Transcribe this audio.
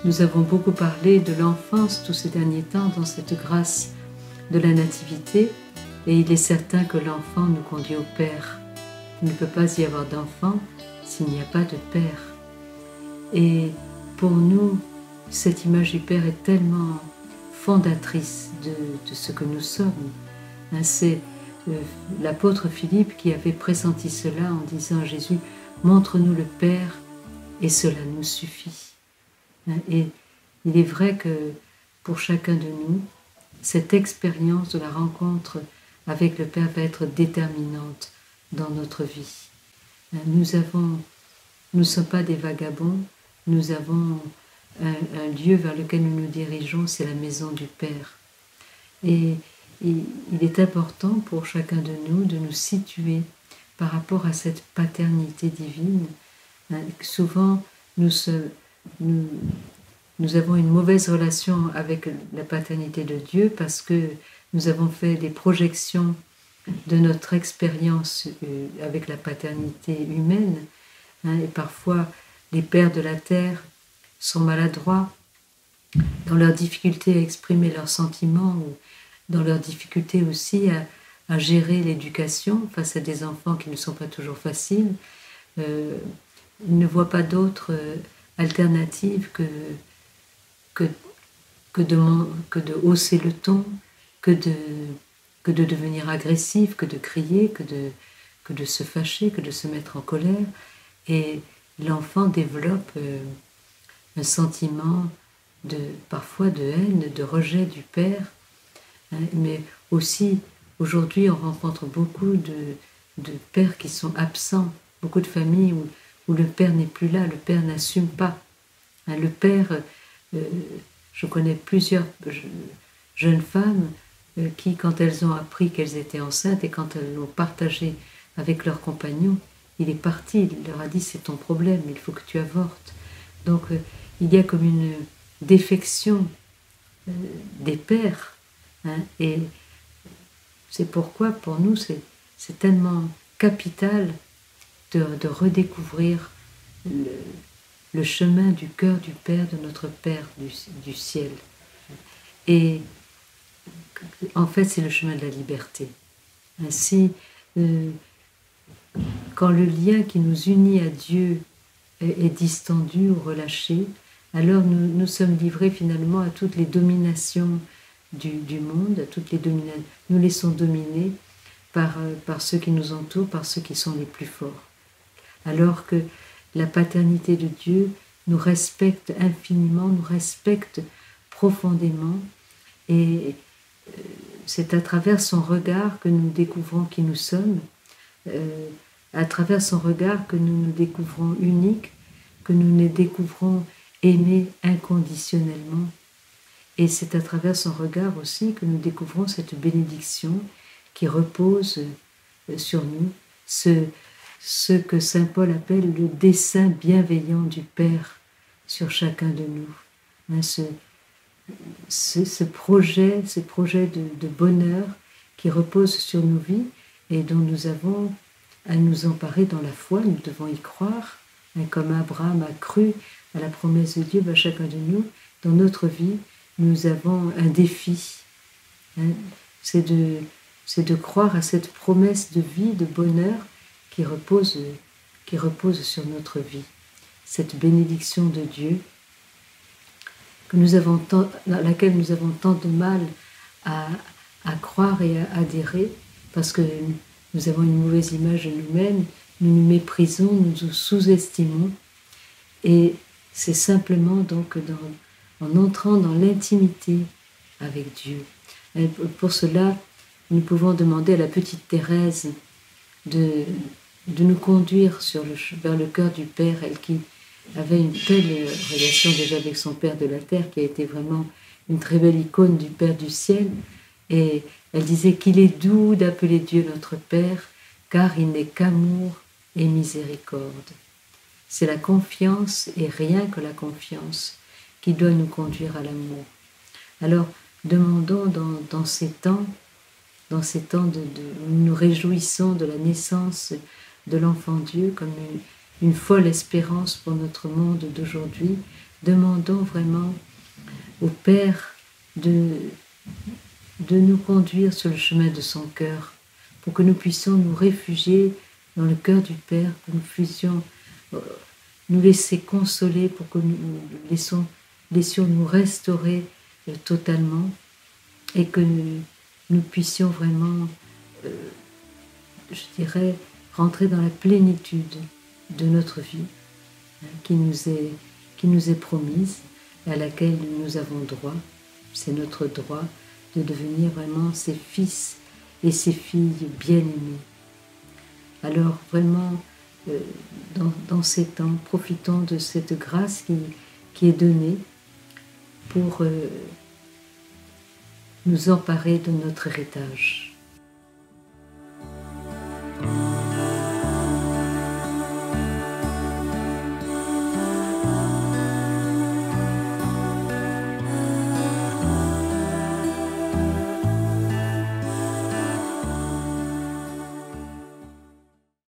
nous avons beaucoup parlé de l'enfance tous ces derniers temps dans cette grâce de la nativité, et il est certain que l'enfant nous conduit au Père. Il ne peut pas y avoir d'enfant s'il n'y a pas de Père. Et pour nous, cette image du Père est tellement fondatrice de ce que nous sommes. C'est l'apôtre Philippe qui avait pressenti cela en disant à Jésus, « Montre-nous le Père et cela nous suffit. » Et il est vrai que pour chacun de nous, cette expérience de la rencontre avec le Père va être déterminante dans notre vie. Nous ne sommes pas des vagabonds, nous avons un lieu vers lequel nous nous dirigeons, c'est la maison du Père. Et il est important pour chacun de nous situer par rapport à cette paternité divine. Souvent, nous avons une mauvaise relation avec la paternité de Dieu parce que nous avons fait des projections de notre expérience avec la paternité humaine. Et parfois, les pères de la terre sont maladroits dans leur difficulté à exprimer leurs sentiments ou dans leur difficulté aussi à gérer l'éducation face à des enfants qui ne sont pas toujours faciles. Ils ne voient pas d'autre alternative que de hausser le ton, que de devenir agressif, que de crier, que de se fâcher, que de se mettre en colère. Et l'enfant développe un sentiment parfois de haine, de rejet du père. Mais aussi, aujourd'hui, on rencontre beaucoup de pères qui sont absents, beaucoup de familles où le père n'est plus là, le père n'assume pas. Le père, je connais plusieurs jeunes femmes qui, quand elles ont appris qu'elles étaient enceintes et quand elles l'ont partagé avec leurs compagnons, il est parti, il leur a dit c'est ton problème, il faut que tu avortes. Donc il y a comme une défection des pères, et c'est pourquoi pour nous c'est tellement capital de redécouvrir le chemin du cœur du Père, de notre Père du ciel. Et en fait, c'est le chemin de la liberté. Ainsi, quand le lien qui nous unit à Dieu est distendu ou relâché, alors nous sommes livrés finalement à toutes les dominations du monde, à toutes les dominations. Nous laissons dominer par ceux qui nous entourent, par ceux qui sont les plus forts. Alors que la paternité de Dieu nous respecte infiniment, nous respecte profondément, et c'est à travers son regard que nous découvrons qui nous sommes, à travers son regard que nous nous découvrons uniques, que nous nous découvrons aimés inconditionnellement. Et c'est à travers son regard aussi que nous découvrons cette bénédiction qui repose sur nous, ce que saint Paul appelle le dessein bienveillant du Père sur chacun de nous. Ce projet de bonheur qui repose sur nos vies et dont nous avons à nous emparer dans la foi, nous devons y croire, comme Abraham a cru à la promesse de Dieu, chacun de nous, dans notre vie, nous avons un défi. C'est de croire à cette promesse de vie, de bonheur qui repose sur notre vie. Cette bénédiction de Dieu dans laquelle nous avons tant de mal à croire et à adhérer parce que nous avons une mauvaise image de nous-mêmes, nous nous méprisons, nous nous sous-estimons. Et c'est simplement donc en entrant dans l'intimité avec Dieu. Et pour cela, nous pouvons demander à la petite Thérèse de nous conduire vers le cœur du Père, elle qui avait une telle relation déjà avec son Père de la terre, qui a été vraiment une très belle icône du Père du ciel. Et elle disait qu'il est doux d'appeler Dieu notre Père, car il n'est qu'amour et miséricorde. C'est la confiance et rien que la confiance qui doit nous conduire à l'amour. Alors, demandons dans ces temps où nous nous réjouissons de la naissance de l'enfant Dieu comme une folle espérance pour notre monde d'aujourd'hui, demandons vraiment au Père de nous conduire sur le chemin de son cœur, pour que nous puissions nous réfugier dans le cœur du Père, que nous puissions nous laisser consoler, pour que nous laissions nous restaurer totalement, et que nous puissions vraiment, je dirais, rentrer dans la plénitude de notre vie, qui nous est promise, à laquelle nous avons droit. C'est notre droit de devenir vraiment ses fils et ses filles bien-aimés. Alors vraiment, dans ces temps, profitons de cette grâce qui est donnée pour nous emparer de notre héritage.